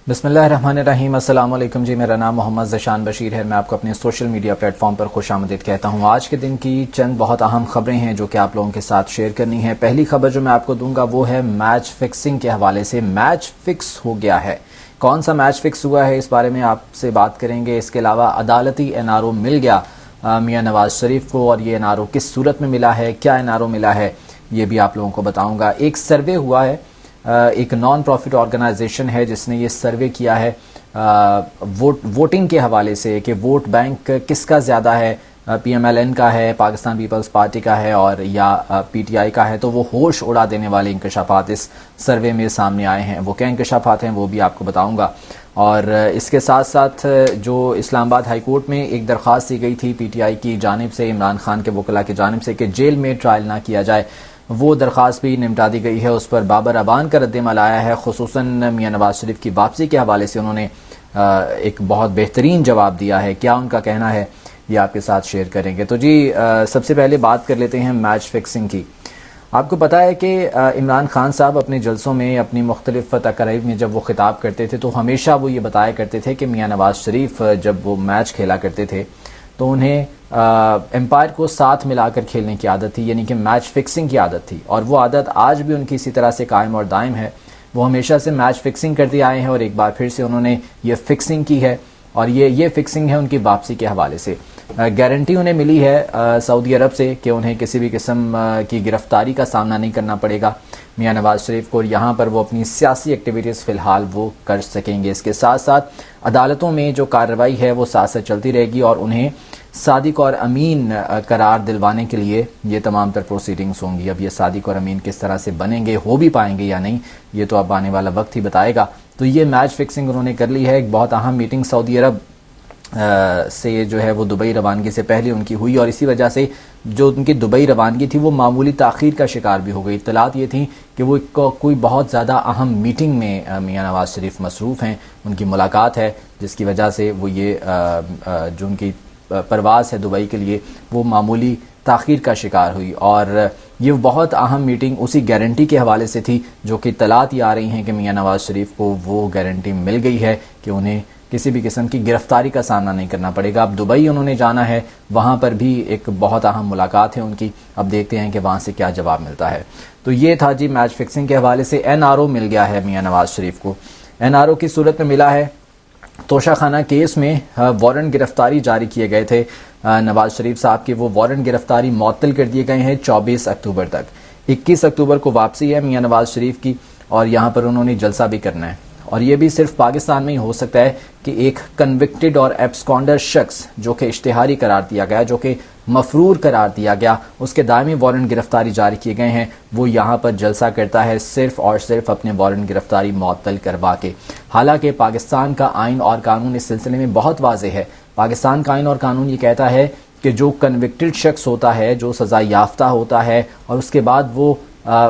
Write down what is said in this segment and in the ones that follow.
بسم اللہ الرحمن الرحیم۔ السلام علیکم جی، میرا نام محمد ذیشان بشیر ہے۔ میں آپ کو اپنے سوشل میڈیا پلیٹ فارم پر خوش آمدید کہتا ہوں۔ آج کے دن کی چند بہت اہم خبریں ہیں جو کہ آپ لوگوں کے ساتھ شیئر کرنی ہے۔ پہلی خبر جو میں آپ کو دوں گا وہ ہے میچ فکسنگ کے حوالے سے۔ میچ فکس ہو گیا ہے۔ کون سا میچ فکس ہوا ہے اس بارے میں آپ سے بات کریں گے۔ اس کے علاوہ عدالتی این آر او مل گیا میاں نواز شریف کو، اور یہ این آر او کس صورت میں ملا ہے، کیا این آر او ملا ہے، یہ بھی آپ لوگوں کو بتاؤں گا۔ ایک سروے ہوا ہے، ایک نان پروفٹ آرگنائزیشن ہے جس نے یہ سروے کیا ہے ووٹنگ کے حوالے سے کہ ووٹ بینک کس کا زیادہ ہے، پی ایم ایل این کا ہے، پاکستان پیپلز پارٹی کا ہے اور یا پی ٹی آئی کا ہے۔ تو وہ ہوش اڑا دینے والے انکشافات اس سروے میں سامنے آئے ہیں۔ وہ کیا انکشافات ہیں وہ بھی آپ کو بتاؤں گا۔ اور اس کے ساتھ ساتھ جو اسلام آباد ہائی کورٹ میں ایک درخواست دی گئی تھی پی ٹی آئی کی جانب سے، عمران خان کے وکلاء کی جانب سے، کہ جیل میں ٹرائل نہ کیا جائے، وہ درخواست بھی نمٹا دی گئی ہے۔ اس پر بابر اعوان کا رد عمل آیا ہے، خصوصاً میاں نواز شریف کی واپسی کے حوالے سے انہوں نے ایک بہت بہترین جواب دیا ہے۔ کیا ان کا کہنا ہے یہ آپ کے ساتھ شیئر کریں گے۔ تو جی سب سے پہلے بات کر لیتے ہیں میچ فکسنگ کی۔ آپ کو پتہ ہے کہ عمران خان صاحب اپنے جلسوں میں، اپنی مختلف تقاریب میں جب وہ خطاب کرتے تھے تو ہمیشہ وہ یہ بتایا کرتے تھے کہ میاں نواز شریف جب وہ میچ کھیلا کرتے تھے تو انہیں امپائر کو ساتھ ملا کر کھیلنے کی عادت تھی، یعنی کہ میچ فکسنگ کی عادت تھی، اور وہ عادت آج بھی ان کی اسی طرح سے قائم اور دائم ہے۔ وہ ہمیشہ سے میچ فکسنگ کرتے آئے ہیں اور ایک بار پھر سے انہوں نے یہ فکسنگ کی ہے، اور یہ فکسنگ ہے ان کی واپسی کے حوالے سے۔ گارنٹی انہیں ملی ہے سعودی عرب سے کہ انہیں کسی بھی قسم کی گرفتاری کا سامنا نہیں کرنا پڑے گا میاں نواز شریف کو، اور یہاں پر وہ اپنی سیاسی ایکٹیویٹیز فی الحال وہ کر سکیں گے۔ اس کے ساتھ ساتھ عدالتوں میں جو کارروائی ہے وہ ساتھ ساتھ چلتی رہے گی، اور انہیں صادق اور امین قرار دلوانے کے لیے یہ تمام تر پروسیڈنگز ہوں گی۔ اب یہ صادق اور امین کس طرح سے بنیں گے، ہو بھی پائیں گے یا نہیں، یہ تو اب آنے والا وقت ہی بتائے گا۔ تو یہ میچ فکسنگ انہوں نے کر لی ہے۔ ایک بہت اہم میٹنگ سعودی عرب سے جو ہے وہ دبئی روانگی سے پہلے ان کی ہوئی، اور اسی وجہ سے جو ان کی دبئی روانگی تھی وہ معمولی تاخیر کا شکار بھی ہو گئی۔ اطلاعات یہ تھیں کہ وہ کوئی بہت زیادہ اہم میٹنگ میں میاں نواز شریف مصروف ہیں، ان کی ملاقات ہے، جس کی وجہ سے وہ یہ جو ان کی پرواز ہے دبئی کے لیے وہ معمولی تاخیر کا شکار ہوئی، اور یہ بہت اہم میٹنگ اسی گارنٹی کے حوالے سے تھی جو کہ اطلاعات یہ آ رہی ہیں کہ میاں نواز شریف کو وہ گارنٹی مل گئی ہے کہ انہیں کسی بھی قسم کی گرفتاری کا سامنا نہیں کرنا پڑے گا۔ اب دبئی انہوں نے جانا ہے، وہاں پر بھی ایک بہت اہم ملاقات ہے ان کی، اب دیکھتے ہیں کہ وہاں سے کیا جواب ملتا ہے۔ تو یہ تھا جی میچ فکسنگ کے حوالے سے۔ این آر او مل گیا ہے میاں نواز شریف کو۔ این آر او کی صورت میں ملا ہے، توشہ خانہ کیس میں وارنٹ گرفتاری جاری کیے گئے تھے نواز شریف صاحب کے، وہ وارنٹ گرفتاری معطل کر دیے گئے ہیں 24 اکتوبر تک۔ 21 اکتوبر کو واپسی ہے میاں نواز شریف کی، اور یہاں پر انہوں نے جلسہ بھی کرنا ہے، اور یہ بھی صرف پاکستان میں ہی ہو سکتا ہے کہ ایک کنوکٹڈ اور ایبسکانڈر شخص جو کہ اشتہاری قرار دیا گیا، جو کہ مفرور قرار دیا گیا، اس کے دائمی وارنٹ گرفتاری جاری کیے گئے ہیں، وہ یہاں پر جلسہ کرتا ہے صرف اور صرف اپنے وارنٹ گرفتاری معطل کروا کے۔ حالانکہ پاکستان کا آئین اور قانون اس سلسلے میں بہت واضح ہے۔ پاکستان کا آئین اور قانون یہ کہتا ہے کہ جو کنوکٹڈ شخص ہوتا ہے، جو سزا یافتہ ہوتا ہے اور اس کے بعد وہ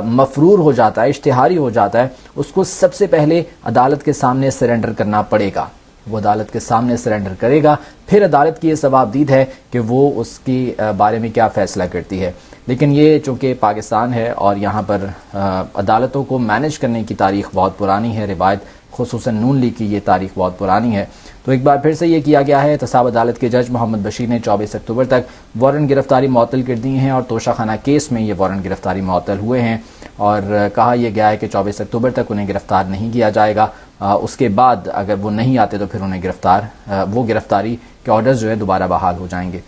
مفرور ہو جاتا ہے، اشتہاری ہو جاتا ہے، اس کو سب سے پہلے عدالت کے سامنے سرنڈر کرنا پڑے گا۔ وہ عدالت کے سامنے سرنڈر کرے گا، پھر عدالت کی یہ ثوابدید ہے کہ وہ اس کی بارے میں کیا فیصلہ کرتی ہے۔ لیکن یہ چونکہ پاکستان ہے اور یہاں پر عدالتوں کو مینج کرنے کی تاریخ بہت پرانی ہے، روایت خصوصاً نون لیگ کی یہ تاریخ بہت پرانی ہے، تو ایک بار پھر سے یہ کیا گیا ہے۔ احتساب عدالت کے جج محمد بشیر نے 24 اکتوبر تک وارنٹ گرفتاری معطل کر دی ہیں، اور توشہ خانہ کیس میں یہ وارنٹ گرفتاری معطل ہوئے ہیں، اور کہا یہ گیا ہے کہ 24 اکتوبر تک انہیں گرفتار نہیں کیا جائے گا۔ اس کے بعد اگر وہ نہیں آتے تو پھر انہیں وہ گرفتاری کے آرڈرز جو ہے دوبارہ بحال ہو جائیں گے۔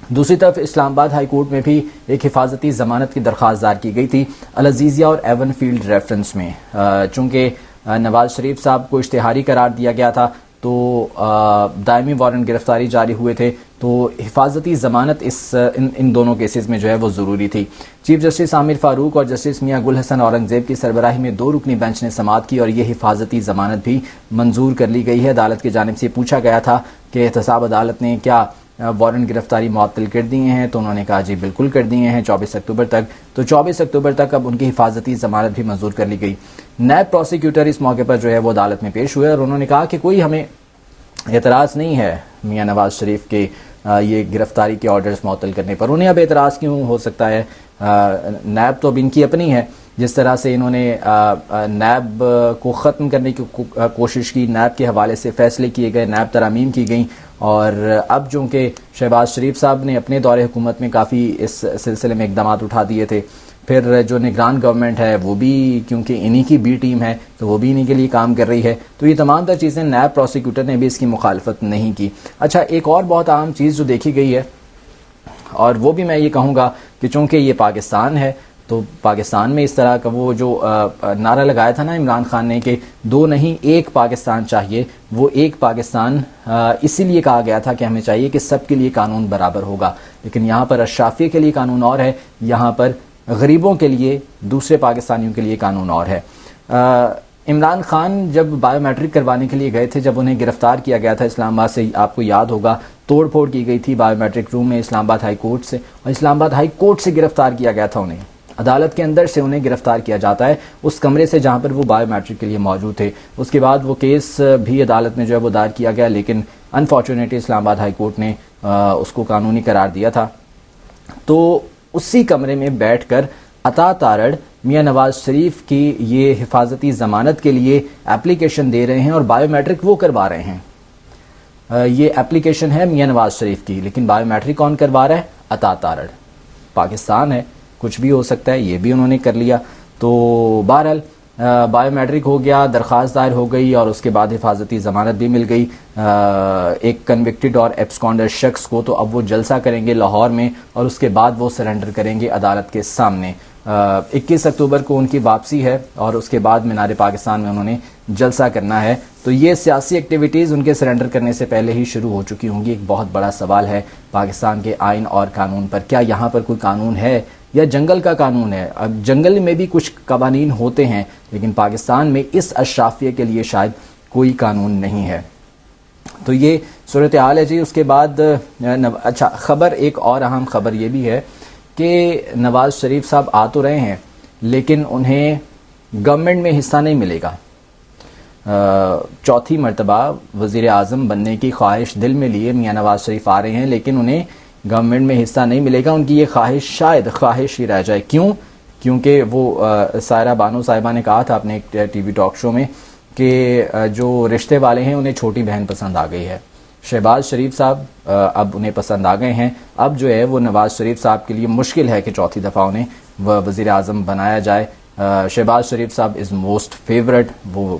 دوسری طرف اسلام آباد ہائی کورٹ میں بھی ایک حفاظتی ضمانت کی درخواست دائر کی گئی تھی العزیزیہ اور ایون فیلڈ ریفرنس میں۔ چونکہ نواز شریف صاحب کو اشتہاری قرار دیا گیا تھا تو دائمی وارنٹ گرفتاری جاری ہوئے تھے، تو حفاظتی ضمانت ان دونوں کیسز میں جو ہے وہ ضروری تھی۔ چیف جسٹس عامر فاروق اور جسٹس میاں گل حسن اورنگزیب کی سربراہی میں 2 رکنی بینچ نے سماعت کی، اور یہ حفاظتی ضمانت بھی منظور کر لی گئی ہے۔ عدالت کی جانب سے پوچھا گیا تھا کہ احتساب عدالت نے کیا وارنٹ گرفتاری معطل کر دیے ہیں، تو انہوں نے کہا جی بالکل کر دیے ہیں 24 اکتوبر تک۔ تو 24 اکتوبر تک اب ان کی حفاظتی ضمانت بھی منظور کر لی گئی۔ نیب پروسیکیوٹر اس موقع پر جو ہے وہ عدالت میں پیش ہوئے، اور انہوں نے کہا کہ کوئی ہمیں اعتراض نہیں ہے میاں نواز شریف کے یہ گرفتاری کے آرڈرز معطل کرنے پر۔ انہیں اب اعتراض کیوں ہو سکتا ہے؟ نیب تو اب ان کی اپنی ہے، جس طرح سے انہوں نے نیب کو ختم کرنے کی کوشش کی، نیب کے حوالے سے فیصلے کیے گئے، نیب ترامیم کی گئیں، اور اب چونکہ شہباز شریف صاحب نے اپنے دور حکومت میں کافی اس سلسلے میں اقدامات اٹھا دیے تھے، پھر جو نگران گورنمنٹ ہے وہ بھی کیونکہ انہی کی بی ٹیم ہے تو وہ بھی انہی کے لیے کام کر رہی ہے، تو یہ تمام تر چیزیں نیب پروسیکیوٹر نے بھی اس کی مخالفت نہیں کی۔ اچھا، ایک اور بہت عام چیز جو دیکھی گئی ہے، اور وہ بھی میں یہ کہوں گا کہ چونکہ یہ پاکستان ہے تو پاکستان میں اس طرح کا وہ جو نعرہ لگایا تھا نا عمران خان نے کہ دو نہیں ایک پاکستان چاہیے، وہ ایک پاکستان اسی لیے کہا گیا تھا کہ ہمیں چاہیے کہ سب کے لیے قانون برابر ہوگا، لیکن یہاں پر اشرافیہ کے لیے قانون اور ہے، یہاں پر غریبوں کے لیے، دوسرے پاکستانیوں کے لیے قانون اور ہے۔ عمران خان جب بائیو میٹرک کروانے کے لیے گئے تھے، جب انہیں گرفتار کیا گیا تھا اسلام آباد سے، آپ کو یاد ہوگا توڑ پھوڑ کی گئی تھی بائیو میٹرک روم میں اسلام آباد ہائی کورٹ سے، اور اسلام آباد ہائی کورٹ سے گرفتار کیا گیا تھا، انہیں عدالت کے اندر سے انہیں گرفتار کیا جاتا ہے اس کمرے سے جہاں پر وہ بائیو میٹرک کے لیے موجود تھے۔ اس کے بعد وہ کیس بھی عدالت میں جو ہے وہ دائر کیا گیا، لیکن انفارچونیٹلی اسلام آباد ہائی کورٹ نے اس کو قانونی قرار دیا تھا۔ تو اسی کمرے میں بیٹھ کر عطا تارڑ میاں نواز شریف کی یہ حفاظتی ضمانت کے لیے اپلیکیشن دے رہے ہیں، اور بائیو میٹرک وہ کروا رہے ہیں۔ یہ اپلیکیشن ہے میاں نواز شریف کی، لیکن بائیو میٹرک کون کروا رہا ہے؟ عطا تارڑ۔ پاکستان ہے، کچھ بھی ہو سکتا ہے، یہ بھی انہوں نے کر لیا۔ تو بہرحال بائیو میٹرک ہو گیا، درخواست دائر ہو گئی، اور اس کے بعد حفاظتی ضمانت بھی مل گئی ایک کنوکٹڈ اور ایبسکانڈر شخص کو۔ تو اب وہ جلسہ کریں گے لاہور میں، اور اس کے بعد وہ سرنڈر کریں گے عدالت کے سامنے۔ 21 اکتوبر کو ان کی واپسی ہے، اور اس کے بعد مینار پاکستان میں انہوں نے جلسہ کرنا ہے۔ تو یہ سیاسی ایکٹیویٹیز ان کے سرنڈر کرنے سے پہلے ہی شروع ہو چکی ہوں گی۔ ایک بہت بڑا سوال ہے پاکستان کے آئین اور قانون پر، کیا یہاں پر کوئی قانون ہے یا جنگل کا قانون ہے؟ اب جنگل میں بھی کچھ قوانین ہوتے ہیں، لیکن پاکستان میں اس اشرافیہ کے لیے شاید کوئی قانون نہیں ہے۔ تو یہ صورتحال ہے جی۔ اس کے بعد اچھا، خبر ایک اور اہم خبر یہ بھی ہے کہ نواز شریف صاحب آ تو رہے ہیں، لیکن انہیں گورنمنٹ میں حصہ نہیں ملے گا۔ چوتھی مرتبہ وزیر اعظم بننے کی خواہش دل میں لیے میاں نواز شریف آ رہے ہیں، لیکن انہیں گورنمنٹ میں حصہ نہیں ملے گا۔ ان کی یہ خواہش شاید خواہش ہی رہ جائے۔ کیوں؟ کیونکہ وہ سائرہ بانو صاحبہ نے کہا تھا اپنے ایک ٹی وی ٹاک شو میں کہ جو رشتے والے ہیں انہیں چھوٹی بہن پسند آ گئی ہے۔ شہباز شریف صاحب اب انہیں پسند آ گئے ہیں، اب جو ہے وہ نواز شریف صاحب کے لیے مشکل ہے کہ چوتھی دفعہ انہیں وزیر اعظم بنایا جائے۔ شہباز شریف صاحب از موسٹ فیورٹ، وہ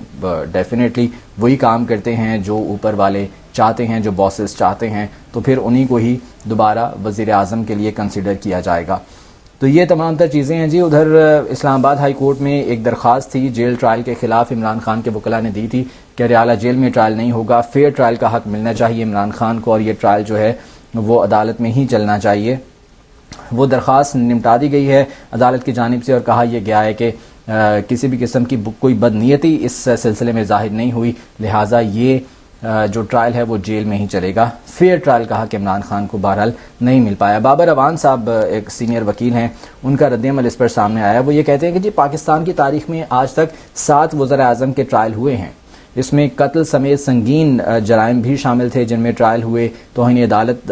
ڈیفینیٹلی وہی کام کرتے ہیں جو اوپر والے چاہتے ہیں، جو باسز چاہتے ہیں، تو پھر انہی کو ہی دوبارہ وزیر اعظم کے لیے کنسیڈر کیا جائے گا۔ تو یہ تمام تر چیزیں ہیں جی۔ ادھر اسلام آباد ہائی کورٹ میں ایک درخواست تھی جیل ٹرائل کے خلاف، عمران خان کے وکلاء نے دی تھی کہ ریالہ جیل میں ٹرائل نہیں ہوگا، فیئر ٹرائل کا حق ملنا چاہیے عمران خان کو، اور یہ ٹرائل جو ہے وہ عدالت میں ہی چلنا چاہیے۔ وہ درخواست نمٹا دی گئی ہے عدالت کی جانب سے، اور کہا یہ گیا ہے کہ کسی بھی قسم کی کوئی بدنیتی اس سلسلے میں ظاہر نہیں ہوئی، لہٰذا یہ جو ٹرائل ہے وہ جیل میں ہی چلے گا۔ فیئر ٹرائل کہا کہ عمران خان کو بہرحال نہیں مل پایا۔ بابر اوان صاحب ایک سینئر وکیل ہیں، ان کا رد عمل اس پر سامنے آیا۔ وہ یہ کہتے ہیں کہ جی پاکستان کی تاریخ میں آج تک 7 وزراء اعظم کے ٹرائل ہوئے ہیں، اس میں قتل سمیت سنگین جرائم بھی شامل تھے جن میں ٹرائل ہوئے، توہین عدالت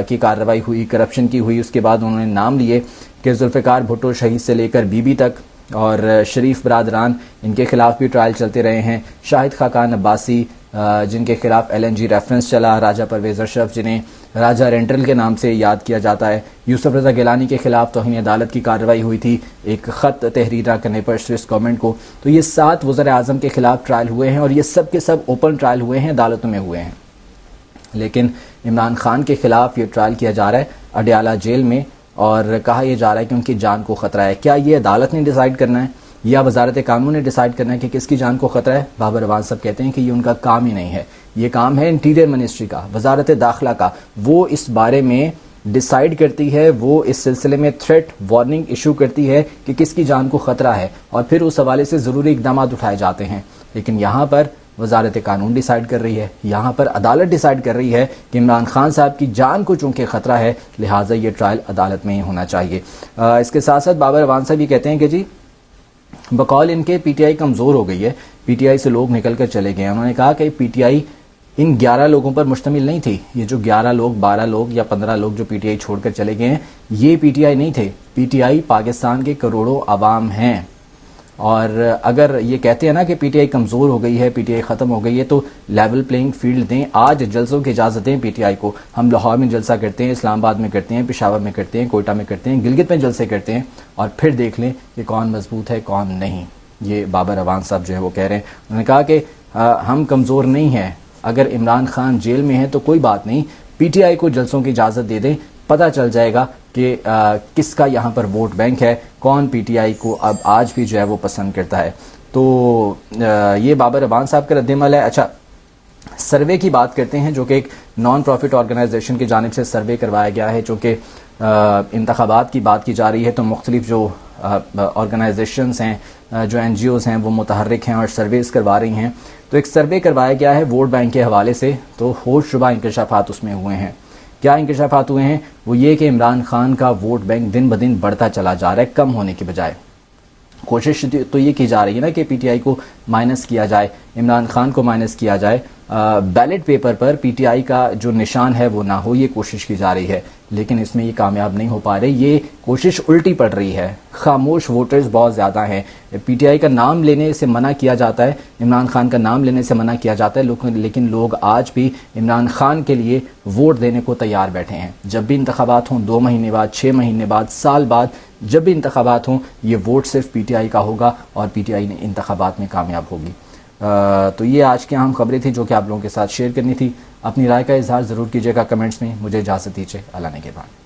کی کارروائی ہوئی، کرپشن کی ہوئی۔ اس کے بعد انہوں نے نام لیے کہ ذوالفقار بھٹو شہید سے لے کر بی بی تک، اور شریف برادران ان کے خلاف بھی ٹرائل چلتے رہے ہیں، شاہد خاقان عباسی جن کے خلاف LNG ریفرنس چلا، راجہ پرویز اشرف جنہیں راجہ رینٹرل کے نام سے یاد کیا جاتا ہے، یوسف رضا گیلانی کے خلاف توہین عدالت کی کارروائی ہوئی تھی ایک خط تحریر نہ کرنے پر سوئس گورنمنٹ کو۔ تو یہ 7 وزراء اعظم کے خلاف ٹرائل ہوئے ہیں، اور یہ سب کے سب اوپن ٹرائل ہوئے ہیں، عدالتوں میں ہوئے ہیں۔ لیکن عمران خان کے خلاف یہ ٹرائل کیا جا رہا ہے اڈیالہ جیل میں، اور کہا یہ جا رہا ہے کہ ان کی جان کو خطرہ ہے۔ کیا یہ عدالت نے ڈیسائیڈ کرنا ہے یا وزارت قانون نے ڈیسائیڈ کرنا ہے کہ کس کی جان کو خطرہ ہے؟ بابر اوان صاحب کہتے ہیں کہ یہ ان کا کام ہی نہیں ہے، یہ کام ہے انٹیریئر منسٹری کا، وزارت داخلہ کا۔ وہ اس بارے میں ڈیسائیڈ کرتی ہے، وہ اس سلسلے میں تھریٹ وارننگ ایشو کرتی ہے کہ کس کی جان کو خطرہ ہے، اور پھر اس حوالے سے ضروری اقدامات اٹھائے جاتے ہیں۔ لیکن یہاں پر وزارت قانون ڈیسائیڈ کر رہی ہے، یہاں پر عدالت ڈیسائیڈ کر رہی ہے کہ عمران خان صاحب کی جان کو چونکہ خطرہ ہے، لہٰذا یہ ٹرائل عدالت میں ہی ہونا چاہیے۔ اس کے ساتھ ساتھ بابر اوان صاحب یہ کہتے ہیں کہ جی بقول ان کے پی ٹی آئی کمزور ہو گئی ہے، پی ٹی آئی سے لوگ نکل کر چلے گئے ہیں۔ انہوں نے کہا کہ پی ٹی آئی ان 11 لوگوں پر مشتمل نہیں تھی، یہ جو 11 لوگ 12 لوگ یا 15 لوگ جو پی ٹی آئی چھوڑ کر چلے گئے ہیں، یہ پی ٹی آئی نہیں تھے۔ پی ٹی آئی پاکستان کے کروڑوں عوام ہیں، اور اگر یہ کہتے ہیں نا کہ پی ٹی آئی کمزور ہو گئی ہے, پی ٹی آئی ختم ہو گئی ہے, تو لیول پلینگ فیلڈ دیں. آج جلسوں کی اجازت دیں پی ٹی آئی کو. ہم لاہور میں جلسہ کرتے ہیں, اسلام آباد میں کرتے ہیں, پشاور میں کرتے ہیں, کوئٹہ میں کرتے ہیں, گلگت میں جلسے کرتے ہیں, اور پھر دیکھ لیں کہ کون مضبوط ہے کون نہیں. یہ بابر اعوان صاحب جو ہے وہ کہہ رہے ہیں. انہوں نے کہا کہ ہم کمزور نہیں ہیں, اگر عمران خان جیل میں ہے تو کوئی بات نہیں, پی ٹی آئی کو جلسوں کی اجازت دے دیں, پتہ چل جائے گا کہ کس کا یہاں پر ووٹ بینک ہے, کون پی ٹی آئی کو اب آج بھی جو ہے وہ پسند کرتا ہے. تو یہ بابر اعوان صاحب کا رد عمل ہے. اچھا, سروے کی بات کرتے ہیں, جو کہ ایک نان پروفٹ آرگنائزیشن کی جانب سے سروے کروایا گیا ہے, چونکہ انتخابات کی بات کی جا رہی ہے تو مختلف جو آرگنائزیشنز ہیں, جو این جی اوز ہیں, وہ متحرک ہیں اور سرویز کروا رہی ہیں. تو ایک سروے کروایا گیا ہے ووٹ بینک کے حوالے سے, تو ہوش شبہ انکشافات اس میں ہوئے ہیں. کیا انکشافات ہوئے ہیں؟ وہ یہ کہ عمران خان کا ووٹ بینک دن بدن بڑھتا چلا جا رہا ہے, کم ہونے کی بجائے. کوشش تو یہ کی جا رہی ہے نا کہ پی ٹی آئی کو مائنس کیا جائے, عمران خان کو مائنس کیا جائے, ballot paper per P T I کا جو نشان ہے وہ نہ ہو, یہ کوشش کی جا رہی ہے, لیکن اس میں یہ کامیاب نہیں ہو پا رہے. یہ کوشش الٹی پڑ رہی ہے. خاموش ووٹرز بہت زیادہ ہیں. پی ٹی آئی کا نام لینے سے منع کیا جاتا ہے, عمران خان کا نام لینے سے منع کیا جاتا ہے, لیکن لوگ آج بھی عمران خان کے لیے ووٹ دینے کو تیار بیٹھے ہیں. جب بھی انتخابات ہوں, 2 مہینے بعد, 6 مہینے بعد, سال بعد, جب بھی انتخابات ہوں, یہ ووٹ صرف پی ٹی آئی کا ہوگا اور پی ٹی آئی نے انتخابات میں کامیاب ہوگی. تو یہ آج کی اہم خبریں تھیں جو کہ آپ لوگوں کے ساتھ شیئر کرنی تھی. اپنی رائے کا اظہار ضرور کیجیے گا کمنٹس میں. مجھے اجازت دیجیے, اللہ نگہبان.